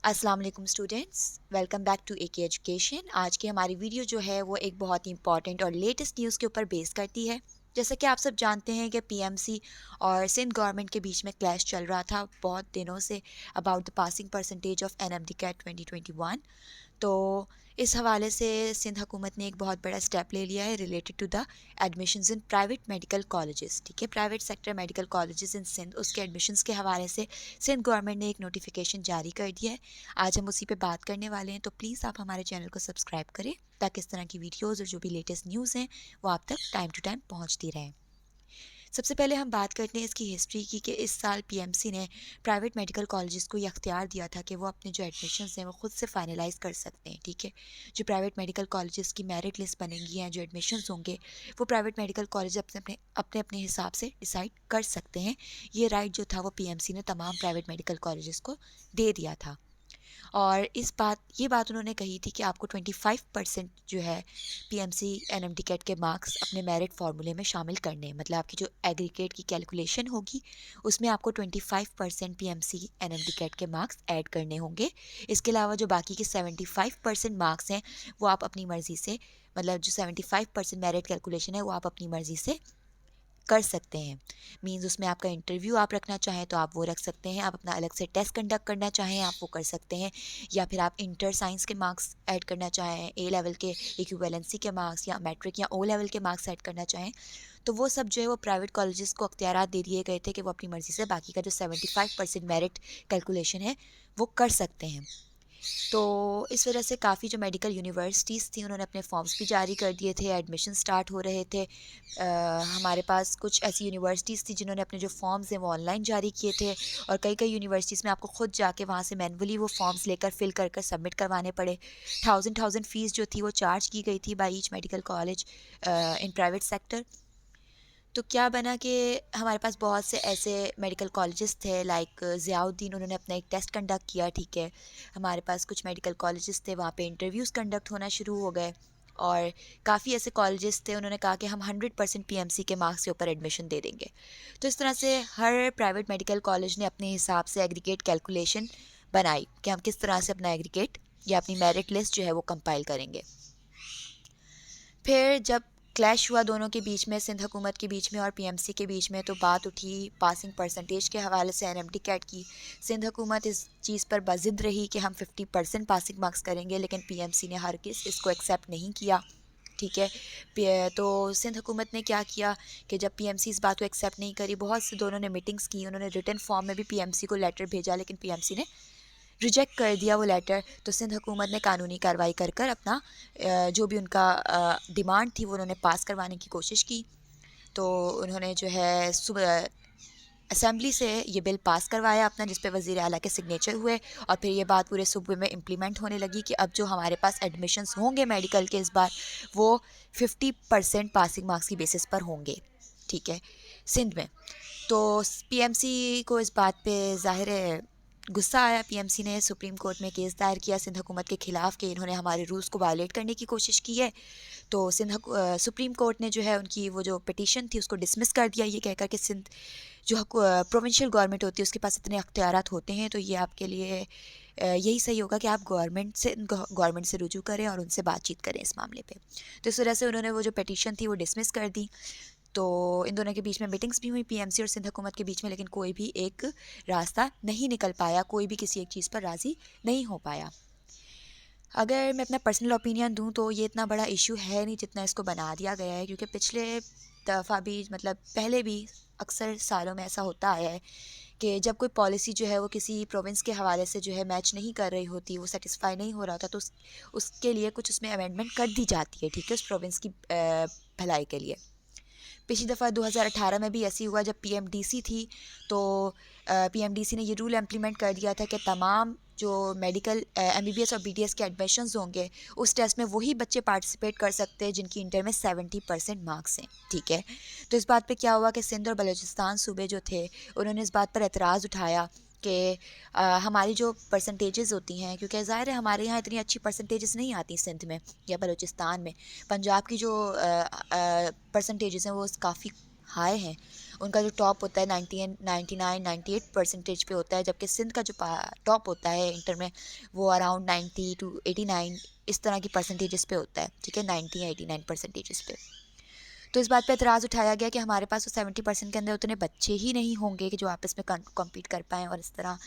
अस्सलाम वालेकुम students, welcome back to AK education. आज की हमारी वीडियो जो है वो एक बहुत ही इंपॉर्टेंट और लेटेस्ट न्यूज़ के ऊपर बेस करती है। जैसा कि आप सब जानते हैं कि पीएमसी और सिंध गवर्नमेंट के बीच में क्लैश चल रहा था बहुत दिनों से about the passing percentage of NMD CAT 2021। तो इस हवाले से सिंध हुकूमत ने एक बहुत बड़ा स्टेप ले लिया है related to the admissions in private medical colleges. ठीक है, private sector medical colleges in Sindh, उसके एडमिशन्स के हवाले से सिंध गवर्नमेंट ने एक नोटिफिकेशन जारी कर दिया है। आज हम उसी पे बात करने वाले हैं, तो प्लीज़ आप हमारे चैनल को सब्सक्राइब करें ताकि इस तरह की वीडियोज़ और जो भी लेटेस्ट न्यूज़ हैं वो आप तक टाइम टू टाइम पहुँचती रहें। सबसे पहले हम बात करते हैं इसकी हिस्ट्री की कि इस साल पीएमसी ने प्राइवेट मेडिकल कॉलेजेस को ये अख्तियार दिया था कि वो अपने जो एडमिशन्स हैं वो खुद से फाइनलाइज कर सकते हैं। ठीक है, जो प्राइवेट मेडिकल कॉलेजेस की मेरिट लिस्ट बनेंगी हैं, जो एडमिशन्स होंगे वो प्राइवेट मेडिकल कॉलेज अपने अपने अपने अपने हिसाब से डिसाइड कर सकते हैं। ये राइट जो था वो पीएमसी ने तमाम प्राइवेट मेडिकल कॉलेजेस को दे दिया था। और ये बात उन्होंने कही थी कि आपको 25% जो है पीएमसी एनएमडी कैट के मार्क्स अपने मेरिट फार्मूले में शामिल करने हैं। मतलब आपकी जो एग्रीगेट की कैलकुलेशन होगी उसमें आपको 25% पीएमसी एनएमडी कैट के मार्क्स ऐड करने होंगे। इसके अलावा जो बाकी के 75% मार्क्स हैं वो आप अपनी मर्ज़ी से, मतलब जो 75% मेरिट कैलकुलेशन है वो आप अपनी मर्ज़ी से कर सकते हैं। मींस उसमें आपका इंटरव्यू आप रखना चाहें तो आप वो रख सकते हैं, आप अपना अलग से टेस्ट कंडक्ट करना चाहें आप वो कर सकते हैं, या फिर आप इंटर साइंस के मार्क्स ऐड करना चाहें, ए लेवल के इक्विवेलेंसी के मार्क्स या मैट्रिक या ओ लेवल के मार्क्स ऐड करना चाहें, तो वो सब जो है वो प्राइवेट कॉलेजेस को अख्तियारात दे दिए गए थे कि वो अपनी मर्ज़ी से बाकी का जो 75% मेरिट कैलकुलेशन है वो कर सकते हैं। तो इस वजह से काफ़ी जो मेडिकल यूनिवर्सिटीज़ थी उन्होंने अपने फॉर्म्स भी जारी कर दिए थे, एडमिशन स्टार्ट हो रहे थे। हमारे पास कुछ ऐसी यूनिवर्सिटीज़ थी जिन्होंने अपने जो फॉर्म्स हैं वो ऑनलाइन जारी किए थे, और कई कई यूनिवर्सिटीज़ में आपको खुद जाके वहाँ से मैनुअली वो फॉर्म्स लेकर फिल कर कर सबमिट करवाने पड़े। थाउजेंड फ़ीस जो थी वो चार्ज की गई थी by each medical college in private sector. तो क्या बना कि हमारे पास बहुत से ऐसे मेडिकल कॉलेजेस थे लाइक ज़ियाउद्दीन, उन्होंने अपना एक टेस्ट कंडक्ट किया। ठीक है, हमारे पास कुछ मेडिकल कॉलेजेस थे, वहाँ पे इंटरव्यूज़ कंडक्ट होना शुरू हो गए, और काफ़ी ऐसे कॉलेजेस थे उन्होंने कहा कि हम 100% पीएमसी के मार्क्स के ऊपर एडमिशन दे देंगे। तो इस तरह से हर प्राइवेट मेडिकल कॉलेज ने अपने हिसाब से एग्रीगेट कैलकुलेशन बनाई कि हम किस तरह से अपना एग्रीगेट या अपनी मेरिट लिस्ट जो है वो कंपाइल करेंगे। फिर जब क्लैश हुआ दोनों के बीच में, सिंध हुकूमत के बीच में और पीएमसी के बीच में, तो बात उठी पासिंग परसेंटेज के हवाले से एनएमडी कैट की। सिंध हुकूमत इस चीज़ पर बज़िद रही कि हम 50% पासिंग मार्क्स करेंगे, लेकिन पीएमसी ने हरगिज़ इसको एक्सेप्ट नहीं किया। ठीक है, तो सिंध हुकूमत ने क्या किया कि जब पीएमसी इस बात को एक्सेप्ट नहीं करी, बहुत से दोनों ने मीटिंग्स की, उन्होंने रिटन फॉर्म में भी पीएमसी को लेटर भेजा, लेकिन पीएमसी ने रिजेक्ट कर दिया वो लेटर। तो सिंध हुकूमत ने कानूनी कार्रवाई कर कर अपना जो भी उनका डिमांड थी वो उन्होंने पास करवाने की कोशिश की। तो उन्होंने जो है सुबह असेंबली से ये बिल पास करवाया अपना, जिस पे वज़ीर आला के सिग्नेचर हुए, और फिर ये बात पूरे सूबे में इम्प्लीमेंट होने लगी कि अब जो हमारे पास एडमिशन्स होंगे मेडिकल के इस बार वो 50% पासिंग मार्क्स की बेसिस पर होंगे। ठीक है, सिंध में। तो पीएमसी को इस बात पे ज़ाहिर है गुस्सा आया। पीएमसी ने सुप्रीम कोर्ट में केस दायर किया सिंध हुकूमत के ख़िलाफ़ कि इन्होंने हमारे रूल्स को वायलेट करने की कोशिश की है। तो सुप्रीम कोर्ट ने जो है उनकी वो जो पिटीशन थी उसको डिसमिस कर दिया, ये कहकर कि सिंध जो प्रोविंशियल गवर्नमेंट होती है उसके पास इतने अख्तियारात होते हैं, तो ये आपके लिए यही सही होगा कि आप गवर्नमेंट से रुजू करें और उनसे बातचीत करें इस मामले पे। तो इस वजह से उन्होंने वो जो पिटीशन थी वो डिसमिस कर दी। तो इन दोनों के बीच में मीटिंग्स भी हुई पीएमसी और सिंध हुकूमत के बीच में, लेकिन कोई भी एक रास्ता नहीं निकल पाया, कोई भी किसी एक चीज़ पर राज़ी नहीं हो पाया। अगर मैं अपना पर्सनल ओपिनियन दूं तो ये इतना बड़ा इशू है नहीं जितना इसको बना दिया गया है, क्योंकि पिछले दफ़ा भी, मतलब पहले भी अक्सर सालों में ऐसा होता आया है कि जब कोई पॉलिसी जो है वो किसी प्रोविंस के हवाले से जो है मैच नहीं कर रही होती, वो सेटिस्फाई नहीं हो रहा होता, तो उसके लिए कुछ उसमें अमेंडमेंट कर दी जाती है। ठीक है, उस प्रोविंस की भलाई के लिए। पिछली दफ़ा 2018 में भी ऐसी हुआ जब पीएमडीसी थी, तो पीएमडीसी ने ये रूल इम्प्लीमेंट कर दिया था कि तमाम जो मेडिकल एमबीबीएस और बीडीएस के एडमिशन्स होंगे उस टेस्ट में वही बच्चे पार्टिसिपेट कर सकते हैं जिनकी इंटर में 70% मार्क्स हैं। ठीक है, तो इस बात पे क्या हुआ कि सिंध और बलूचिस्तान सूबे जो थे उन्होंने इस बात पर एतराज़ उठाया कि हमारी जो परसेंटेजेस होती हैं, क्योंकि ज़ाहिर है हमारे यहाँ इतनी अच्छी परसेंटेजेस नहीं आती सिंध में या बलूचिस्तान में। पंजाब की जो परसेंटेजेस हैं वो काफ़ी हाई हैं, उनका जो टॉप होता है 99-98% पे होता है, जबकि सिंध का जो टॉप होता है इंटर में वो अराउंड 90 to 89 इस तरह की परसेंटेजेस पे होता है, ठीक है, 90 या 89% पे। तो इस बात पे एतराज़ उठाया गया कि हमारे पास तो 70% के अंदर उतने बच्चे ही नहीं होंगे कि जो आपस में कम्पीट कर पाएँ, और इस तरह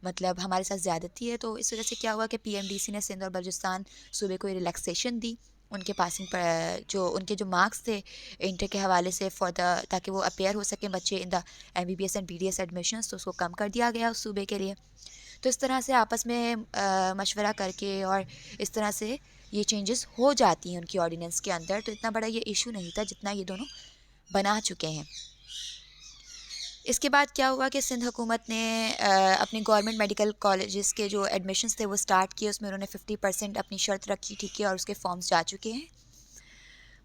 मतलब हमारे साथ ज़्यादती है। तो इस वजह से क्या हुआ कि पीएमडीसी ने सिंध और बलूचिस्तान सूबे को रिलैक्सेशन दी, उनके पासिंग पर जो उनके जो मार्क्स थे इंटर के हवाले से फॉर द, ताकि वो अपेयर हो सकें बच्चे in the MBBS and BDS admissions, तो उसको कम कर दिया गया उस सूबे के लिए। तो इस तरह से आपस में मशवरा करके और इस तरह से ये चेंजेस हो जाती हैं उनकी ऑर्डिनेंस के अंदर। तो इतना बड़ा ये इशू नहीं था जितना ये दोनों बना चुके हैं। इसके बाद क्या हुआ कि सिंध हुकूमत ने अपने गवर्नमेंट मेडिकल कॉलेजेस के जो एडमिशन्स थे वो स्टार्ट किए, उसमें उन्होंने 50% अपनी शर्त रखी, ठीक है, और उसके फॉर्म्स जा चुके हैं,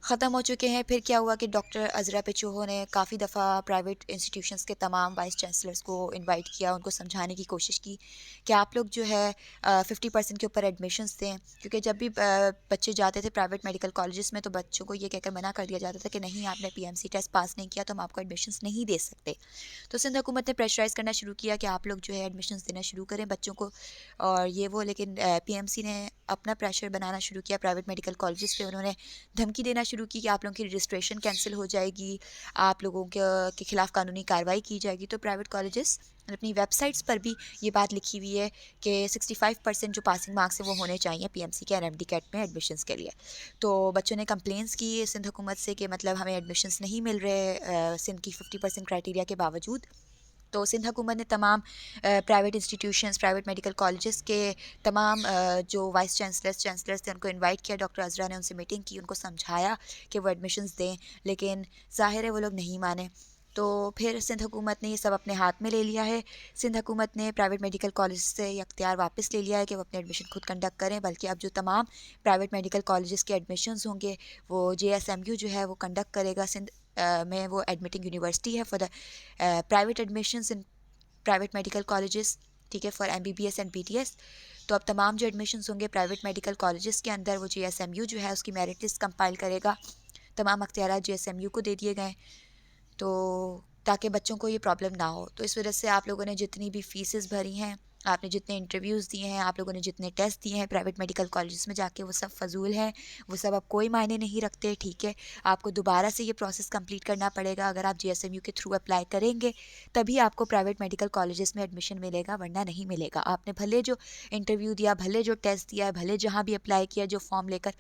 ख़त्म हो चुके हैं। फिर क्या हुआ कि डॉक्टर अज़रा पेचोहो ने काफ़ी दफ़ा प्राइवेट इंस्टीट्यूशंस के तमाम वाइस चांसलर्स को इनवाइट किया, उनको समझाने की कोशिश की कि आप लोग जो है 50% के ऊपर एडमिशन्स दें, क्योंकि जब भी बच्चे जाते थे प्राइवेट मेडिकल कॉलेजेस में तो बच्चों को ये कहकर मना कर दिया जाता था कि नहीं, आपने पीएमसी टेस्ट पास नहीं किया तो हम आपको एडमिशन्स नहीं दे सकते। तो सिंध हुकूमत ने प्रेशराइज़ करना शुरू किया कि आप लोग जो है एडमिशन्स देना शुरू करें बच्चों को, और ये वो, लेकिन पीएमसी ने अपना प्रेशर बनाना शुरू किया प्राइवेट मेडिकल कॉलेजेस पे। उन्होंने धमकी देना शुरू की कि आप लोगों की रजिस्ट्रेशन कैंसिल हो जाएगी, आप लोगों के खिलाफ कानूनी कार्रवाई की जाएगी। तो प्राइवेट कॉलेजेस अपनी वेबसाइट्स पर भी ये बात लिखी हुई है कि 65% जो पासिंग मार्क्स है वो होने चाहिए पीएमसी के एनएमडी कैट में एडमिशन्स के लिए। तो बच्चों ने कंप्लेंट्स की सिंध हुकूमत से कि मतलब हमें एडमिशन्स नहीं मिल रहे सिंध की 50% क्राइटेरिया के बावजूद। तो सिंध हुकूमत ने तमाम private institutions, private medical colleges के तमाम जो वाइस चांसलर्स थे उनको इनवाइट किया। डॉक्टर अज़रा ने उनसे मीटिंग की, उनको समझाया कि वो एडमिशन्स दें, लेकिन ज़ाहिर है वो लोग नहीं माने। तो फिर सिंध हुकूमत ने ये सब अपने हाथ में ले लिया है। सिंध हुकूमत ने प्राइवेट मेडिकल कॉलेज से ये अख्तियार वापस ले लिया है कि वो अपने एडमिशन खुद कंडक्ट करें, बल्कि अब जो तमाम प्राइवेट मेडिकल कॉलेजेस के एडमिशन्स होंगे वो जेएसएमयू जो है वो कंडक्ट करेगा। सिंध में वो एडमिटिंग यूनिवर्सिटी है for the private admissions in private medical colleges, ठीक है, फॉर एमबीबीएस एंड बीडीएस। तो अब तमाम जो एडमिशन्स होंगे प्राइवेट मेडिकल कॉलेजेस के अंदर वो जेएसएमयू जो है उसकी मेरिट लिस्ट कंपाइल करेगा। तमाम अख्तियार जेएसएमयू को दे दिए गए, तो ताकि बच्चों को ये प्रॉब्लम ना हो। तो इस वजह से आप लोगों ने जितनी भी फीसेस भरी हैं, आपने जितने इंटरव्यूज़ दिए हैं, आप लोगों ने जितने टेस्ट दिए हैं प्राइवेट मेडिकल कॉलेजेस में जाके, वो सब फजूल हैं, वो सब अब कोई मायने नहीं रखते, ठीक है। आपको दोबारा से ये प्रोसेस कंप्लीट करना पड़ेगा। अगर आप जेएसएमयू के थ्रू अप्लाई करेंगे तभी आपको प्राइवेट मेडिकल कॉलेजेस में एडमिशन मिलेगा, वरना नहीं मिलेगा। आपने भले जो इंटरव्यू दिया, भले जो टेस्ट दिया, भले जहाँ भी अप्लाई किया जो फॉर्म लेकर,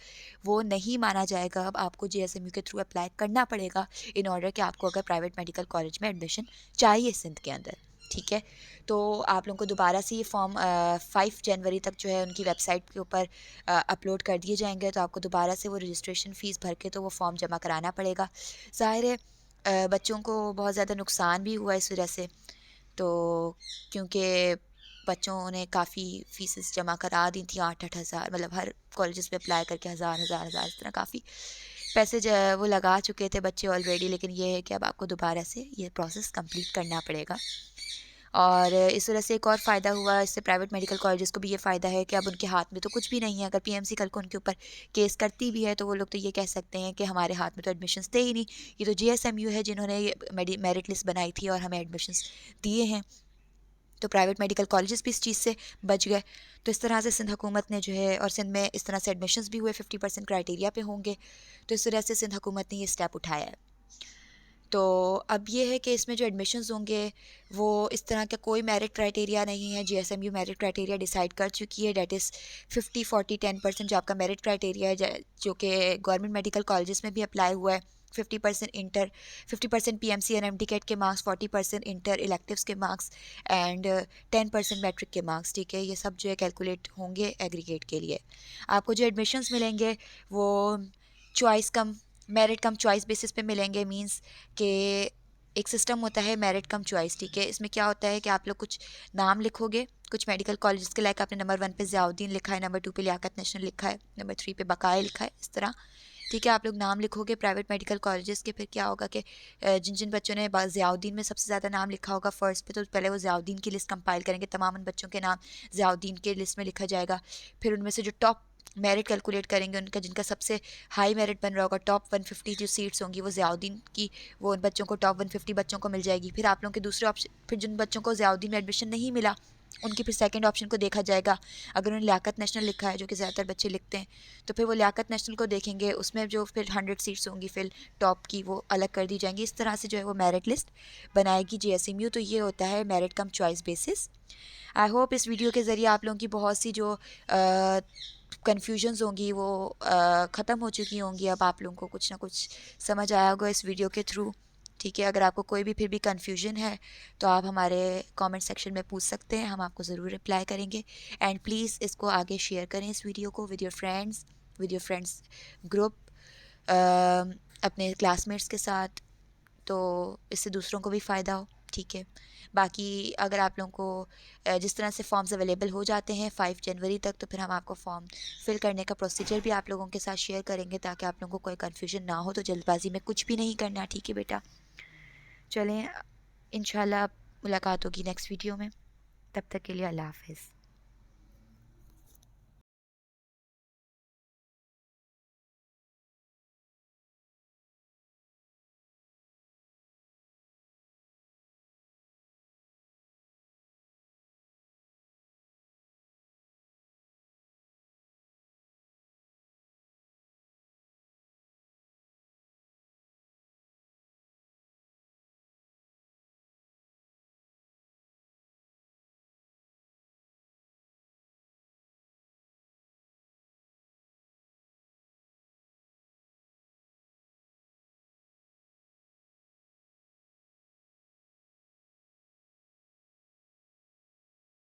वो नहीं माना जाएगा। अब आपको जेएसएमयू के थ्रू अप्लाई करना पड़ेगा इन ऑर्डर कि आपको अगर प्राइवेट मेडिकल कॉलेज में एडमिशन चाहिए सिंध के अंदर, ठीक है। तो आप लोगों को दोबारा से ये फॉर्म 5 जनवरी तक जो है उनकी वेबसाइट के ऊपर अपलोड कर दिए जाएंगे। तो आपको दोबारा से वो रजिस्ट्रेशन फ़ीस भर के तो वो फॉर्म जमा कराना पड़ेगा। ज़ाहिर है बच्चों को बहुत ज़्यादा नुकसान भी हुआ इस वजह से, तो क्योंकि बच्चों ने काफ़ी फ़ीसेस जमा करा दी थी, 8-8 हज़ार, मतलब हर कॉलेजेस में अप्लाई करके हज़ार इस तरह काफ़ी पैसे वो लगा चुके थे बच्चे ऑलरेडी। लेकिन ये है कि अब आपको दोबारा से ये प्रोसेस कंप्लीट करना पड़ेगा। और इस वजह से एक और फ़ायदा हुआ इससे, प्राइवेट मेडिकल कॉलेजेस को भी ये फ़ायदा है कि अब उनके हाथ में तो कुछ भी नहीं है। अगर पीएमसी कल को उनके ऊपर केस करती भी है तो वो लोग तो ये कह सकते हैं कि हमारे हाथ में तो एडमिशन्स थे ही नहीं, ये तो जेएसएमयू है जिन्होंने ये मेरिट लिस्ट बनाई थी और हमें एडमिशन्स दिए हैं। तो प्राइवेट मेडिकल कॉलेजेस भी इस चीज़ से बच गए। तो इस तरह से सिंध हुकूमत ने जो है, और सिंध में इस तरह से एडमिशन्स भी हुए 50% क्राइटेरिया पे होंगे, तो इस तरह से सिंध हुकूमत ने ये स्टेप उठाया है। तो अब ये है कि इसमें जो एडमिशन्स होंगे वो इस तरह का कोई मेरिट क्राइटेरिया नहीं है। जेएसएमयू मेरिट क्राइटेरिया डिसाइड कर चुकी है, डेट इज़ 50-40-10% जो आपका मेरिट क्राइटेरिया है, जो कि गवर्नमेंट मेडिकल कॉलेजेस में भी अप्लाई हुआ है। 50% इंटर, 50% पीएमसी एनएमडी कैट के मार्क्स, 40% इंटर इलेक्टिव्स के मार्क्स एंड 10% मैट्रिक के मार्क्स, ठीक है। ये सब जो है कैलकुलेट होंगे एग्रीगेट के लिए। आपको जो एडमिशन्स मिलेंगे वो चॉइस कम मेरिट कम चॉइस बेसिस पे मिलेंगे। मींस के एक सिस्टम होता है मेरिट कम चॉइस, ठीक है। इसमें क्या होता है कि आप लोग कुछ नाम लिखोगे, कुछ मेडिकल कॉलेजेस के, लाइक आपने नंबर 1 पे ज़ियाउद्दीन लिखा है, नंबर 2 पे लियाकत नेशनल लिखा है, नंबर 3 पे बकाया लिखा है, इस तरह, ठीक है। आप लोग नाम लिखोगे प्राइवेट मेडिकल कॉलेजेस के। फिर क्या होगा कि जिन जिन बच्चों ने ज़ियाउद्दीन में सबसे ज़्यादा नाम लिखा होगा फर्स्ट पे, तो पहले वो ज़ियाउद्दीन की लिस्ट कंपाइल करेंगे, तमाम उन बच्चों के नाम ज़ियाउद्दीन के लिस्ट में लिखा जाएगा। फिर उनमें से जो टॉप मेरिट कैलकुलेट करेंगे उनका, जिनका सबसे हाई मेरिट बन रहा होगा, टॉप 150 जो सीट्स होंगी वो ज़ियाउद्दीन की, वो उन बच्चों को टॉप 150 बच्चों को मिल जाएगी। फिर आप लोगों के दूसरे ऑप्शन, फिर जिन बच्चों को ज़ियाउद्दीन में एडमिशन नहीं मिला उनकी फिर सेकंड ऑप्शन को देखा जाएगा। अगर उन्होंने लियाकत नेशनल लिखा है, जो कि ज़्यादातर बच्चे लिखते हैं, तो फिर वो लियाकत नेशनल को देखेंगे, उसमें जो फिर 100 सीट्स होंगी फिर टॉप की वो अलग कर दी जाएंगी। इस तरह से जो है वो मेरिट लिस्ट बनाएगी JSMU। तो ये होता है merit come choice basis. I hope इस वीडियो के ज़रिए आप लोगों की बहुत सी जो कन्फ्यूजन्स होंगी वो ख़त्म हो चुकी होंगी। अब आप लोगों को कुछ ना कुछ समझ आया होगा इस वीडियो के थ्रू। ठीक है, अगर आपको कोई भी फिर भी कन्फ्यूजन है तो आप हमारे कमेंट सेक्शन में पूछ सकते हैं, हम आपको ज़रूर रिप्लाई करेंगे। एंड प्लीज़ इसको आगे शेयर करें, इस वीडियो को विद योर फ्रेंड्स ग्रुप, अपने क्लासमेट्स के साथ, तो इससे दूसरों को भी फ़ायदा हो। ठीक है, बाकी अगर आप लोगों को जिस तरह से फॉर्म्स अवेलेबल हो जाते हैं 5 जनवरी तक, तो फिर हम आपको फॉर्म फिल करने का प्रोसीजर भी आप लोगों के साथ शेयर करेंगे, ताकि आप लोगों को कोई कन्फ्यूजन ना हो। तो जल्दबाजी में कुछ भी नहीं करना, ठीक है बेटा। चलें, इंशाल्लाह मुलाकात होगी नेक्स्ट वीडियो में। तब तक के लिए अल्लाह हाफ़िज़।